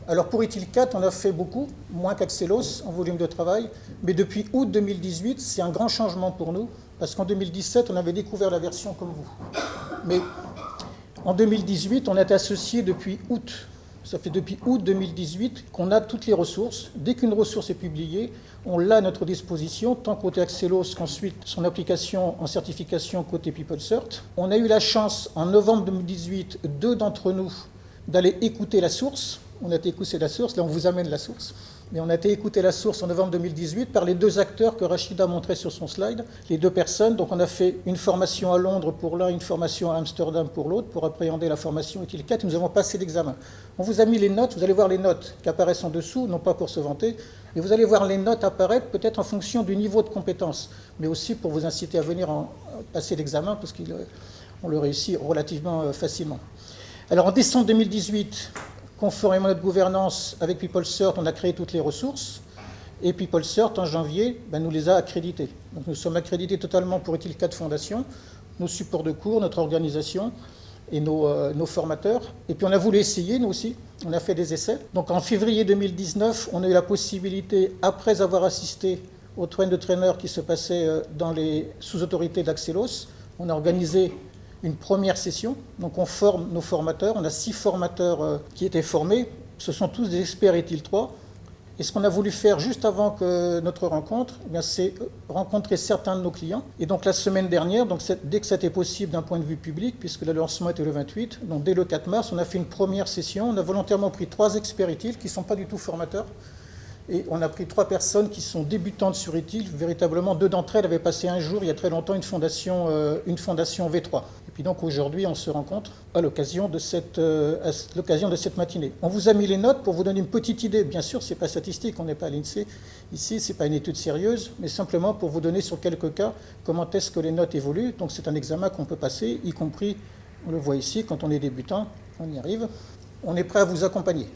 Alors pour Util4, on a fait beaucoup, moins qu'Axelos en volume de travail, mais depuis août 2018, c'est un grand changement pour nous, parce qu'en 2017, on avait découvert la version comme vous. Mais en 2018, on est associé depuis août. Ça fait depuis août 2018 qu'on a toutes les ressources. Dès qu'une ressource est publiée, on l'a à notre disposition, tant côté Axelos qu'ensuite son application en certification côté PeopleCert. On a eu la chance, en novembre 2018, 2 d'entre nous, d'aller écouter la source. On a été écouter la source, là on vous amène la source. Mais on a été écouter la source en novembre 2018 par les 2 acteurs que Rachida montrait sur son slide, les 2 personnes. Donc on a fait une formation à Londres pour l'un, une formation à Amsterdam pour l'autre, pour appréhender la formation Util4. Nous avons passé l'examen. On vous a mis les notes, vous allez voir les notes qui apparaissent en dessous, non pas pour se vanter, mais vous allez voir les notes apparaître peut-être en fonction du niveau de compétence, mais aussi pour vous inciter à venir passer l'examen, parce qu'on le réussit relativement facilement. Alors en décembre 2018, conformément à notre gouvernance avec PeopleCert, on a créé toutes les ressources. Et PeopleCert, en janvier, nous les a accrédités. Donc nous sommes accrédités totalement pour Util4 Fondation, nos supports de cours, notre organisation et nos formateurs. Et puis on a voulu essayer, nous aussi. On a fait des essais. Donc en février 2019, on a eu la possibilité, après avoir assisté au train de traîneurs qui se passait dans les sous-autorités d'Axelos, on a organisé une première session. Donc on forme nos formateurs. On a 6 formateurs qui étaient formés. Ce sont tous des experts Util3. Et ce qu'on a voulu faire juste avant que notre rencontre, c'est rencontrer certains de nos clients. Et donc la semaine dernière, donc dès que c'était possible d'un point de vue public, puisque le lancement était le 28, donc dès le 4 mars, on a fait une première session. On a volontairement pris 3 experts Util qui ne sont pas du tout formateurs. Et on a pris 3 personnes qui sont débutantes sur Util. Véritablement, 2 d'entre elles avaient passé un jour, il y a très longtemps, une fondation V3. Et puis donc aujourd'hui, on se rencontre à l'occasion de cette matinée. On vous a mis les notes pour vous donner une petite idée. Bien sûr, ce n'est pas statistique, on n'est pas à l'INSEE. Ici, ce n'est pas une étude sérieuse, mais simplement pour vous donner sur quelques cas comment est-ce que les notes évoluent. Donc c'est un examen qu'on peut passer, y compris, on le voit ici, quand on est débutant, on y arrive. On est prêt à vous accompagner.